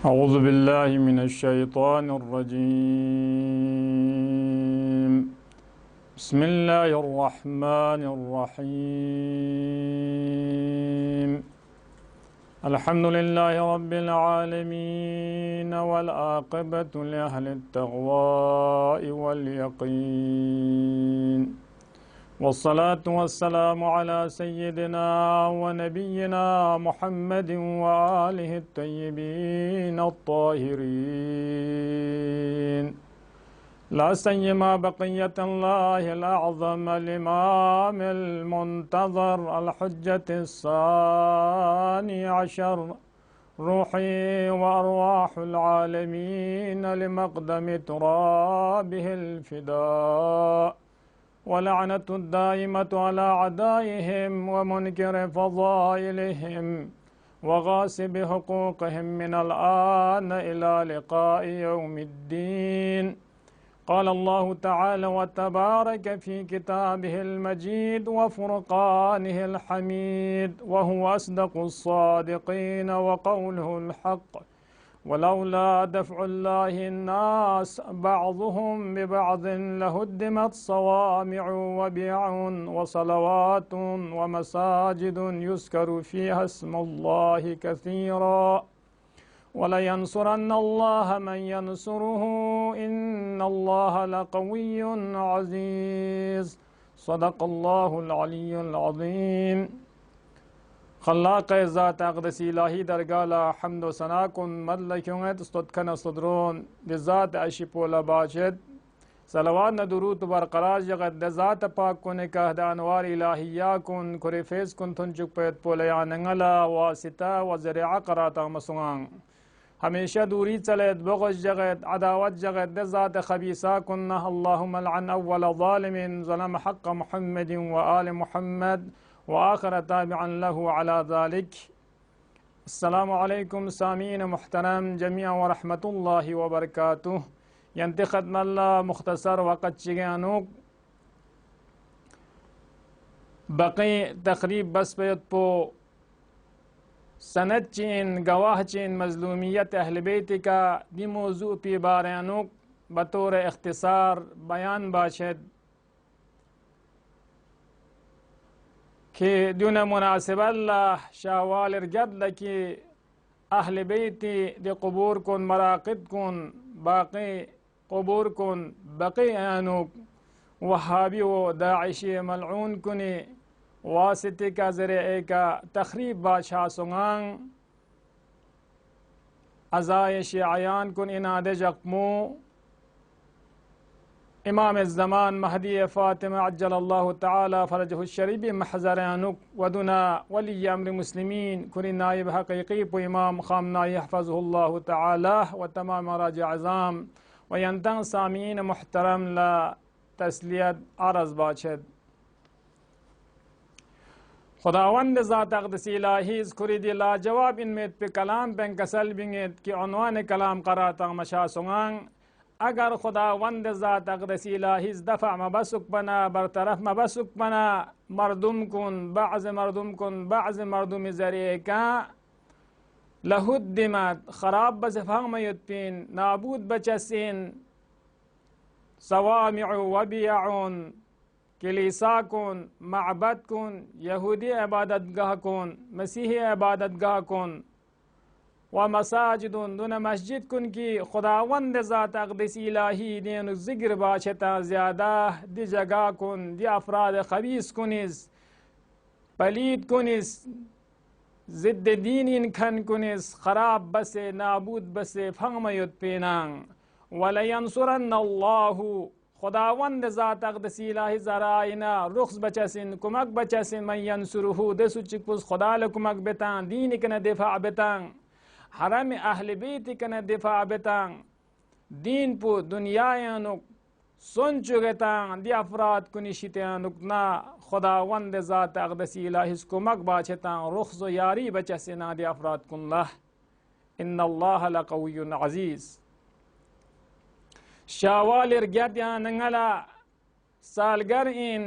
أعوذ بالله من الشيطان الرجيم. بسم الله الرحمن الرحيم. الحمد لله رب العالمين، والعاقبة لأهل التقوى واليقين، والصلاة والسلام على سيدنا ونبينا محمد وآله الطيبين الطاهرين، لا سيما بقية الله الأعظم الإمام المنتظر الحجة الثاني عشر، روحي وأرواح العالمين لمقدم ترابه الفداء، ولعنة الدائمة على أعدائهم ومنكر فضائلهم وغاصب حقوقهم من الآن إلى لقاء يوم الدين. قال الله تعالى وتبارك في كتابه المجيد وفرقانه الحميد، وهو أصدق الصادقين وقوله الحق، ولولا دفع الله الناس بعضهم ببعض لهدمت صوامع وبيع وصلوات ومساجد يذكر فيها اسم الله كثيرا، ولينصرن الله من ينصره إن الله لقوي عزيز. صدق الله العلي العظيم. خلاق ذات أقدس إلهي درگالا حمد و ثنا کن مدلکیونت استدکن استدرون بذات اشیپولا باشد صلوات ندروت برقرار جگت ذات پاک کن که دا انوار الہیہ کن کریفیز کن تن چک پیت پولیاننگلا واسطہ و ذریعہ قراتا مسوان ہمیشہ دوری چلت بغض جگت عداوت جگت ذات خبیثہ کن اللہم لعن اول ظالم ظلم حق محمد و آل محمد وآخر تابعا له على ذلك. السلام عليكم سامعين محترم جميعا ورحمة الله وبركاته. ينتخد ملا مختصر وقت شغانوك بقي تقریب بس بیت پو سند چین گواہ چین مظلومیت اہل بیت کا دی موضوع پی بارانوک بطور اختصار بیان باشد کہ دون مناسب اللہ شاوال ارگد لکی اہل بیتی دی قبور کن مراقد کن باقی قبور کن بقی آنوک وحابی و داعشی ملعون کنی واسطے کا ذریعے کا تخریب بادشاہ سنگان ازائش عیان کن اناد جقمو امام الزمان مہدی فاطمہ عجل اللہ تعالی فرجہ الشریف محضرانک ودنا ولی امر مسلمین کن نائب حقیقی پو امام خامنائی حفظہ اللہ تعالی و تمام راجع عظام وینتن سامعین محترم لا تسلیت عرض باشد. خداوند ذات اقدس الہی ذکری دی لا جواب ان میں پہ کلام بین کسل بینگیت کی عنوان کلام قراتا مشا سنگان اگر خداوند ذات اقدس الہی دفع مبسک بنا برطرف مبسک بنا مردم کن بعض مردم ذریعے کا لہدمت خراب بزفاق میتپین نابود بچسین صوامع وبیعون کلیسا کن معبد کن یہودی عبادت گاہ کن مسیحی عبادت گاہ کن و مساجد دون مسجد کن کی خداوند ذات اقدس الہی دین ذکر باشتا زیادہ دی جگہ کن دی افراد خبیث کنیز پلید کنیز ضد دین کھن کنیز خراب بسے نابود بسے فهمیت پینان ولینصرن اللہ خداوند ذات اقدس الہی ذرائنا رخص بچسن کمک بچسن من ینصرہو دسو چکپوز خدا لکمک بتان دین کنا دفاع بتان حرم اہل بیت کنا دفاع بتان دین پو دنیایانک سن چگتان دی افراد کنی شیطانک نا خداوند ذات اقدس الہی کمک باچتان رخص و یاری بچسن دی افراد کن لہ ان اللہ لقوی عزیز. شاوال ارگت ننگلا سالگر این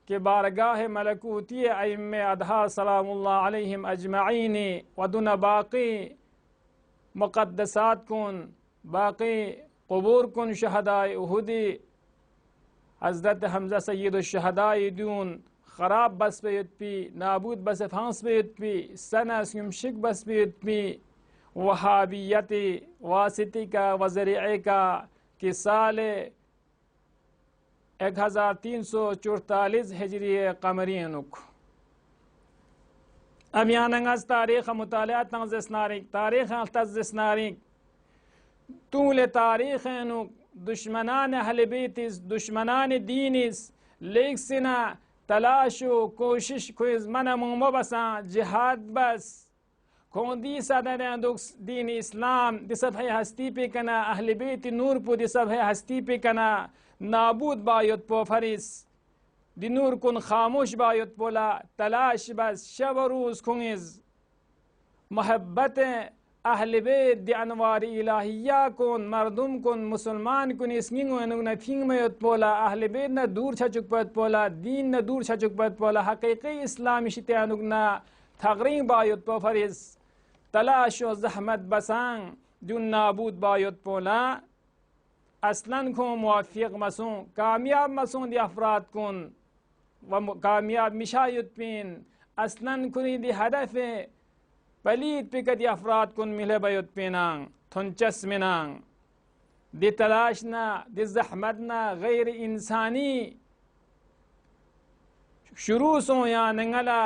کہ بارگاہ ملکوتی ائمہ ادھا سلام اللہ علیہم اجمعین و دون باقی मुक़द्दसात कुन बाकी क़ुबूर कुन शहदाए उहुदी हज़रत हमज़ा सय्यदुश्शहदाए दून ख़राब बस पे युत्पी नाबूद बस फांस पे युत्पी सनस युमशिक बस पे युत्पी वहाबियती वासिती का वज़रिए का कि साल 1344 हिजरी कमरी नुक अमियानंगज तारीख़ मुतालिया तंज़िस्नारिक तारीख़ तज़िस्नारिक तूल तारीख़ नुक दुश्मनान अहल बैतिस दुश्मनान दीनिस लेक सिना तलाशो कोशिश कोइज मन मुंबो बसा जिहाद बस खोंदी सदन दीन इस्लाम दिसब है हस्ती पे कना अहल बैत नूर पु दिसब है हस्ती पे कना नाबूद बायुत पोफरिस दिनूर कुन खामोश बायुत पोला तलाश बस शब रोज खुंगिज मोहब्बत अहल बैत दि अनवार इलाहिया कुन मर्दुम कुन मुसलमान कुन इसनिंग न थिंग मयत पोला अहल बैत न दूर छचुक पत पोला दीन न दूर छचुक पत पोला हकीकी इस्लामी शित्यानुग न थगरिंग बायुत पोफरिस तलाश व जहमत बसांग जुन नाबूद बायुत पोला असलन को मुवाफिक मसूं कामयाब मसूं दी अफराद कुन व कामयाब मिशायुत पिन असलन कुनी दी हदफ पलीद पिक दी अफराद कुन मिले बयुत पिनांग थुनचस मिनांग दी तलाशना दी जहमतना गैर इंसानी शुरू सो या नंगला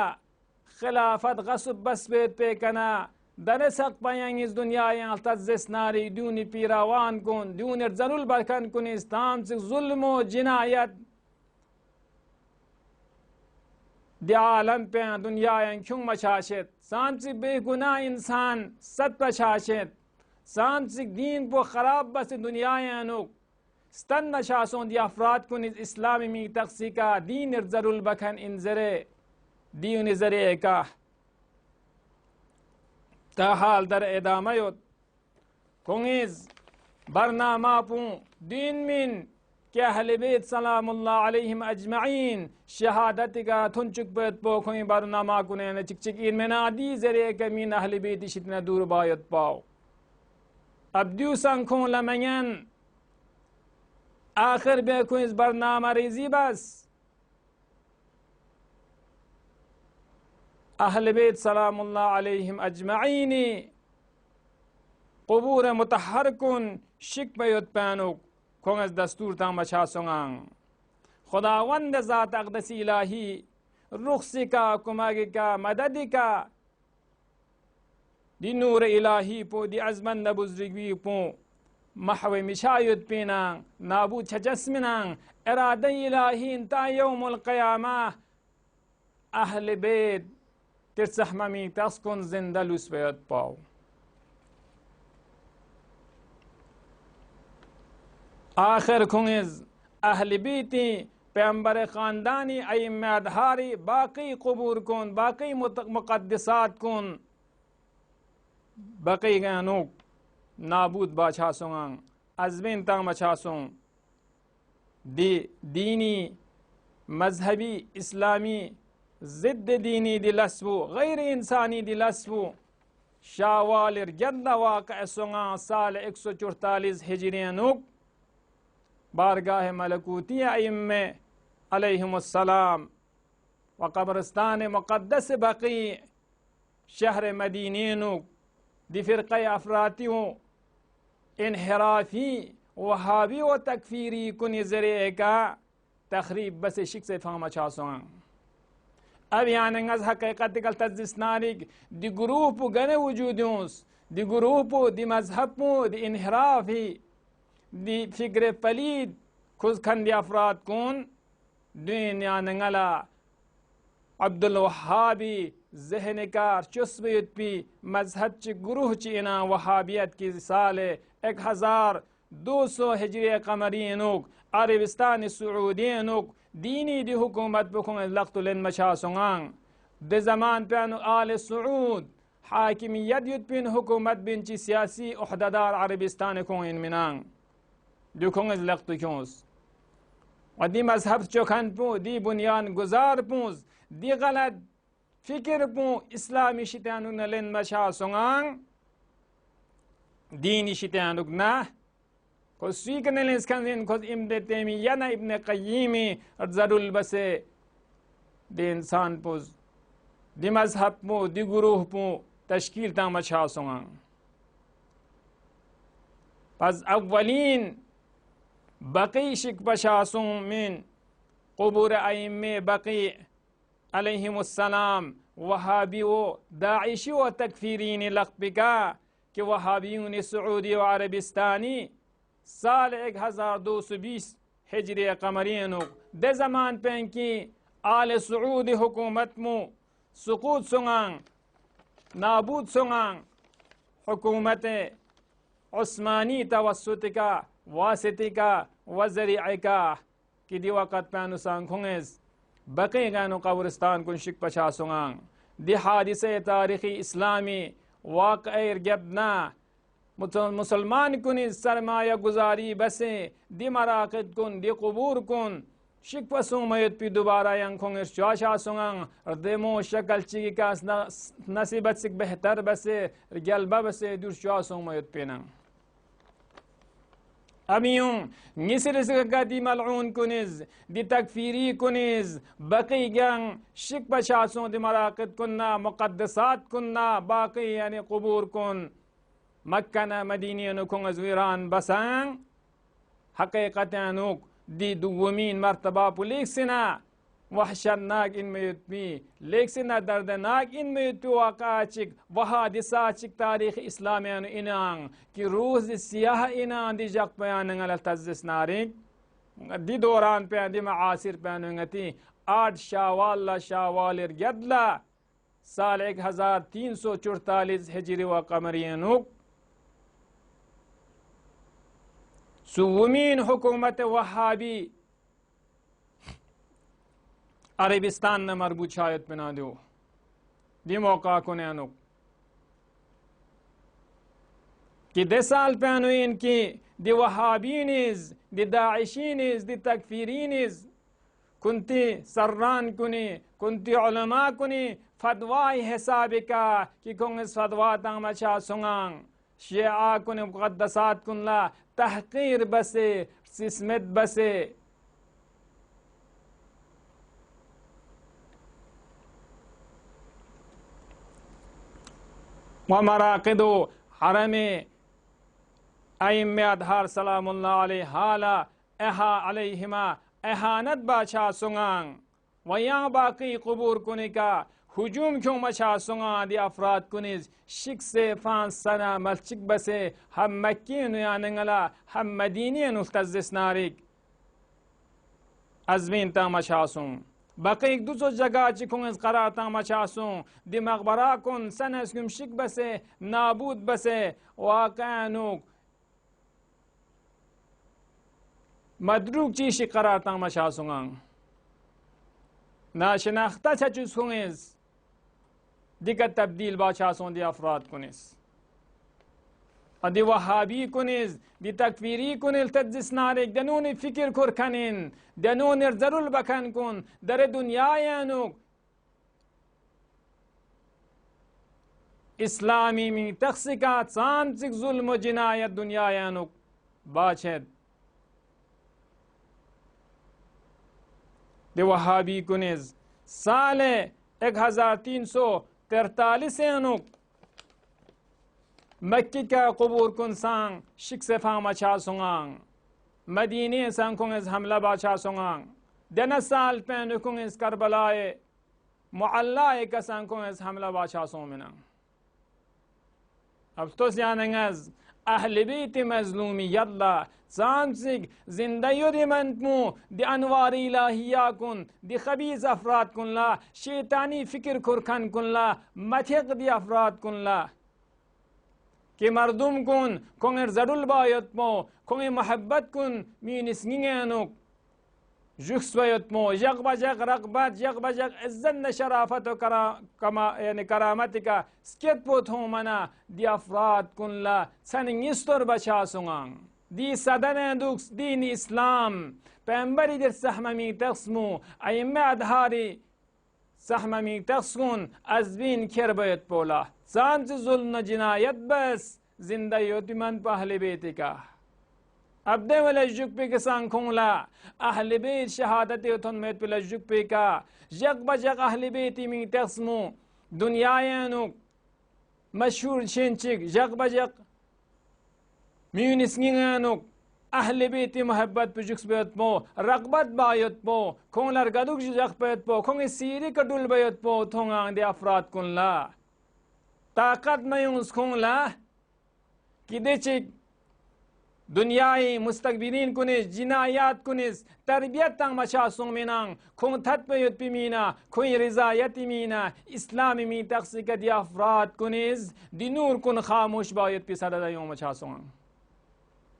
खिलाफत गसब बस पे कना दरसक पाएंगे इस दुनिया या तज़िस्नारी दूनी पीरावान कुन दून जरुल बरकन कुन इस्लाम से जुल्म जिनायत दि आलम पे दुनिया क्यों मचाशत सांसिक बेगुनाह इंसान सत पछाशत सांसिक दीन को खराब बस दुनिया नुक स्तन नशासों दि अफराद कुन इस्लामी मी तक्सी का दीन जरुल बखन इन जरे दीन जरे का ताहाल दर एदामयोत कुंगिज बरनामा पू दीन मिन क्या अहले बैत सलामुल्लाह अलैहिम अजमईन शहादत का थुनचुक बैत पोखों बरनामा कुने न चिक चिक इन में नादी जरे कमीन अहले बैत शितना दूर बायत पाओ अब द्यू संखों लमयन आखिर बेखो इस बरनामा रिजी बस अहल बैत सलामुल्लाह अलैहिम अजमईन क़ुबूर मुतहर कुन शिक बयुत पैनुक खोंगस दस्तूर ता मछा सुंगांग खुदावंद ज़ात अक़दस इलाही रुखसी का कुमागी का मददी का दी नूर इलाही पो दी अज़मन बुज़ुर्गी पो महव मिशायुत पीनांग नाबूद छजस्मिनांग इरादा इलाही इंता यौमुल क़यामा अहल बैत तिरसहमी तस्कुन जिंदा लुस्बयत पाओ आखिर खुंगिज अहल बीती पैगंबर ख़ानदानी अइम्मे अदहारी बाकी क़ुबूर कुन बाकी मुक़द्दसात कुन बाकी गनुक नाबूद बाछा सुंगांग अज़मिन तंग मछासों दीनी मजहबी इस्लामी ज़िद्द दीनी दिलस्वु गैर इंसानी दिलस्वु शावाल गंदा वाक़ सुंगा साल 144 हिजरी नुक बारगाह मलकूती अइम्मे अलैहिमुस्सलाम व कब्रिस्तान मुक़द्दस बकी शहर मदीने नुक दी फ़िरक़े अफरातियों इनहराफी वहाबी व तकफीरी कुन ज़रिए का तखरीब बस शिक से फामा चासों अब यानी हकीकत कल तज़िस्नारिक दि ग्रुप गने वजूदूस दि ग्रुप दि मजहब दि इनहराफी दि फिक्र पलीद खुजखंदी अफराद कौन दिन यानंगला अब्दुल वहाबी जहनकार चुस्बी मजहब च गुरूह चीना वहाबियत की साल 1200 हिजरी कमरी नुक अरबिस्तान सऊदी नुक दीनी दी हुकूमत बखुं लख्तुलन मशा सुंगांग दे जमान पे आल सऊद हाकिमियत युद्पिन हुकूमत बिनची सियासी उहदादार अरबिस्तान को इन मिनांग दुखों लख्तु क्योंस दी मजहब चौखन पू दी बुनियान गुजार पूस दी गलत फिक्र पू इस्लामी शितानुन मशा सुंगांग dini shityanuk na ko suikanelins kanzin ko imde temi yana ibn qayyimi zarul base de insan puz di mazhab mu di guruh mu tashkil ta macha songa pas awwalin baqi shik bashasum min qubur a'imme baqi अलैहिमुस्सलाम Wahhabi व दाइशी व तकफीरीन लक़बिका कि वहाबियों Saudi व अरबिस्तानी साल 1220 हिजरी कमरियन दे ज़मान पें कि आल Saudi हुकूमत मु सुकूत सुंगांग नाबूद सुंगांग हुकूमत उस्मानी तवस्सुत का वासिती का वज़रिअ का कि दी वक़्त पें सांखुंगेज़ बक़ी गानो कब्रिस्तान कुन शिक पछा सुंगांग दि हादिसे तारीखी इस्लामी वाक़अ गिरना मुसलमान कुन सरमाया गुजारी बसे दि मराक़िद कुन दि क़ुबूर कुन शिक पसुं मयत पी दोबारा यंखों चाशा सुंगांग देमो शक्ल चिकी का नसीबत सिक बेहतर बसे गलबा बसे दुर्शा सुं मयत पेना अमियों निसरिस गदी मलऊन कुनिज दि तकफीरी कुनिज बकी गंग शिक बशासों दि मराक़िद कुन्ना मुक़द्दसात कुन्ना बाकी यानी क़ुबूर कुन मक्का मदीनियन कुंग वीरान बसांग हकीकत अनुक दि दुवमीन मर्तबा पुलिक सिना वहशतनाक इनमें युत्मी लेक्सिना दर्दनाक इनमें युत्मी वाक़ाचिक वहादिसाचिक तारीख़ इस्लामियन इनांग कि रूज़ सियाह इनांग दि जक पयानंग अल तज़्ज़िस नारिक दि दौरान पे दि मआसिर पयानंगती 8 शावाल गदला साल 1344 हिजरी व कमरियनुक सुवमीन हुकूमत वहाबी अरबिस्तान न मरबूत शायद बना दो दि मौका को नैनो कि 10 साल पहनो इनकी दि वहाबीनिज दि दाइशीनिज दि तकफीरीनिज कुंती सर्रान कुनी कुंती उलमा कुनी फदवाई हिसाब का कि कुंग फदवा तंगमचा सुंगांग शिया कुनी मुक़द्दसात कुनला तहकीर बसे सिस्मत बसे व मराक़िदो हरमे अइम्मे अदहार सलामुल्लाह अलैहि हाला एहा अलैहिमा एहानत बादशाह सुंगांग व यहाँ बाकी क़ुबूर कुनी का हुजूम क्यों मचा सुंगा दि अफराद कुनिज शिक से 5 सना मस्जिद बसे हम मक्की नुयानंगला हम मदीनी नुफ्तज़िस नारिक अज़मीन ता मचा सुंग बाकी एक दूसरी जगह चिखुंग करार ता मचा सुंग दि मकबरा कुन सनस कुम शिक बसे नाबूद बसे वाक़ानुक मदरूक चीशी करार ता मचा सुंगांग नाशनाख्ता चचुस हुंगिज दिक्कत तब्दील बादशाह सों दि अफराद कुनिस अदि वहाबी कुनिस दि तकफीरी कुनिल तज्जिस नारिक दनून फिक्र खुर खनिन दनून जरुल बखन कुन दर दुनिया यानुक इस्लामी में तख्सिका सांसिक जुल्म जिनायत दुनिया यानुक बाचेद दि वहाबी कुनिस साले 1343 अनुक मक्की का क़ुबूर कुन सांग शिक से फांग मचा सुंगांग मदीने सांग इस हमला बाचा सुंगांग दन साल पैन इस करबलाए मुअल्लाए का सांग इस हमला बाचा सोमिना अब तो जानेंगे अहल बैत मज़लूमी यल्ला सांसिक जिंदगी मनमू दि अनवार इलाहिया कुन दि खबीज अफराद कुनला शैतानी फिक्र खुरखन कुनला मथिक दि अफराद कुनला कि मर्दुम कुन कोंगर जरुल बायत मो कोंगे मोहब्बत कुन मीनिस निंगेनुक जुक्सवयत मो यक बजक रगबत यक बजक इज्जत न शराफत व कमा यानी करामत का स्केत पोत हो मना दि अफराद कुनला सनिंगिस्तर बचा सुंगांग दि सदन दुक्स दीन इस्लाम पैगंबरी दर सहममी तस्मु अइम्मे अदहारी सहममी तस्कुन अज़बीन खेरबयत पोला सांस जुल्म जिनायत बस जिंदा योतिमन प अहले बेत का अब्दे वलजुक पे के सांखोंला अहले बेत शहादत उथन में पे लजुक पे का जग बजग अहले बेत मी तस्मो दुनियायनु मशहूर शेंचिक जग बजग म्यूनिसंगनु अहले बेत मोहब्बत पुजुक्स बेत पो रगबत बायत पो खोंलर गदुक जग पेत पो खोंग सीरी कडुल बेत पो थोंगा दे अफराद कुनला ताकत में उस खोंला कि देचिक दुनियाई मुस्तकबिरीन कुनिस जिनायात कुनिस तरबियत तंग मचा सोंग मिनांग खोंग थत पे युत पिमीना खोई रिजायत मीना इस्लामी मी तक्सिक दिया अफराद कुनिस दिनूर कुन खामोश बायत पी सदा यों मचा सोंग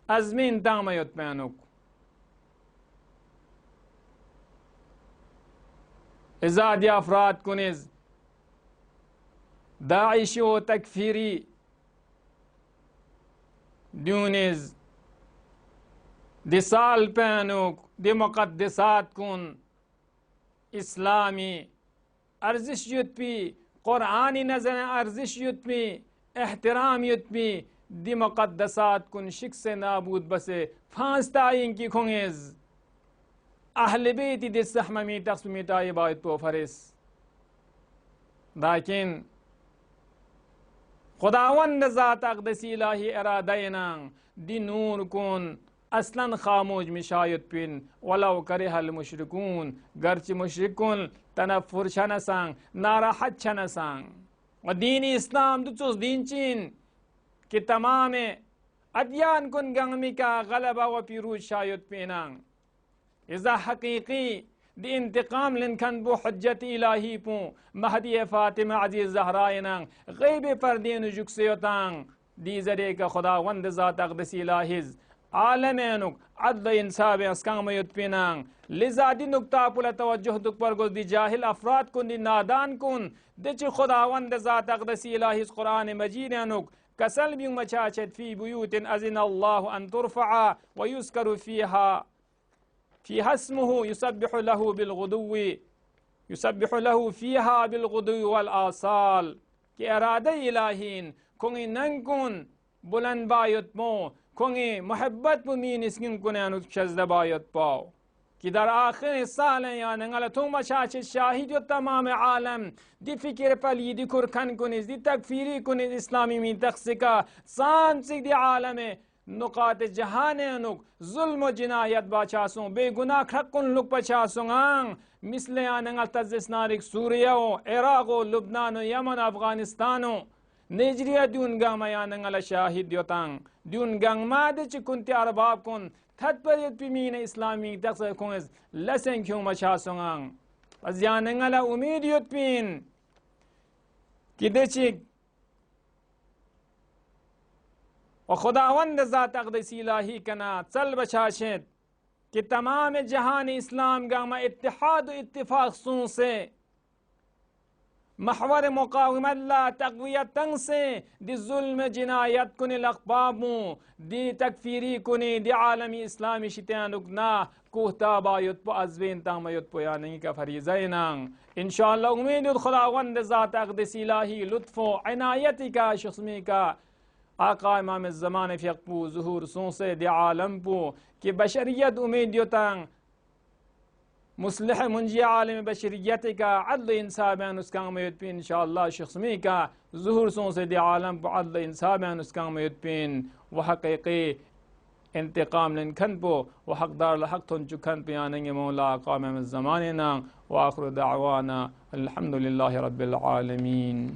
अज़मीन तंग में युत पैनुक इज़ा दिया अफराद कुनिस दाइशो तकफीरी ड्यूनिज दिसाल पैनुक दि मुक़द्दसात कुन इस्लामी अर्जिश युत्पी क़ुरआनी नज़र अर्जिश युत्पी एहतराम युत्पी दि मुक़द्दसात कुन शिक से नाबूद बसे फांसता इनकी खुंगेज अहले बेत दिसहमी तस्मीता इबादत पो फरिस लेकिन खुदावंद ज़ात अक़दसी इलाही इरादायनांग दि नूर कुन असलन खामोश मिशायत पिन वलव करिहल मुशरिकून गर्च मुशरिकुन तनफुर छनसांग नाराहत छनसांग और दीन इस्लाम दुचुस दीन चीन कि तमाम अदियान कुन गंगमी का गलबा व पिरूज शायत पिनांग इज़ा हकीकी दि इंतकाम लिनखन बो हज्जत इलाही पो महदी फातिमा अजीज ज़हरायनांग गैब पर दीन जुक्सेयोतांग दी जरे का खुदावंद ज़ात अक़दसी इलाहीज आलमेनुक अदल इंसाफ अस्काम युत्पिनांग लिजा दी नुक्ता पुला तवज्जुह दुक पर गुज दी जाहिल अफराद कुन दी नादान कुन दिच खुदावंद ज़ात अक़दसी इलाहीज कुरान मजीद अनुक कसल भी मचाचत फी बुयूतिन अज़िन अल्लाह अन तुरफ़अ व युज़करु फ़ीहा हस्मुहु युसब्बिहु लहु फ़ीहा बिलग़ुदुव्वि वल आसाल कि इरादा इलाहीन खुंगी नंकुन बुलंद बायत मो खुंगी मोहब्बत मुमीन इसकिन कुनानु शज़्दा बायत पाओ कि दर आखिर साल या नंगल तुम मचाच शाहिद यो तमाम आलम दी फिक्र पली दी कुरखन कुनिस दी तकफीरी कुनिस इस्लामी मी तख्सिका सांसिक दी आलम नुकात जहान अनुक जुल्म जिनायत बाचासों बेगुनाह खकुन लुक पचासों मिसले आनंगल तजिस्नारिक सूरियाओ इराक़ो लुबनानो यमन अफगानिस्तानो निजरिया दून गामा यानंगल शाहिद योतांग दून गंग मादे चिकुंती अरबाब कुन थत पर पिमीन इस्लामी तक्स कुंस लसें क्यों मचासों अज़यानंगल उम्मीद युतपीन कि देचिक और खुदावंद ज़ात अक़दसी इलाही कना चल बचाशत कि तमाम जहान इस्लाम गामा इत्तिहाद इत्तिफाक सूं से महवर मुक़ावमत ला तक़वियत तंग से दी जुल्म जिनायत कुन लक़बाबू दी तकफीरी कुनी दी आलमी इस्लामी शितानुकना कोहता बायुत पो अज़वेन तामयुत पो या नहीं का फरीज़ैनांग इंशाअल्लाह उम्मीद खुदावंद ज़ात अक़दसी इलाही लुत्फ़ो इनायती का शख्मी का आका इमाम ज़मान फ़िक़्पू ज़ुहूर सोंसे दि आलम पो कि बशरियत उम्मीद योतांग मुस्लिह मुंजी आलम बशरियत का अदल इंसाफ उसका उम्मीद इंशाअल्लाह शख्मी का ज़ुहूर सोंसे दि आलम पो अदल इंसाफ उसका उम्मीद वह हक़ीक़ी इंतकाम लिनखन पो वह हक़दार हक़ थुन चुखन पे आनेंगे मौला आका इमाम ज़मान ना व आखिर दावाना अल्हम्दुलिल्लाहि रब्बिल आलमीन।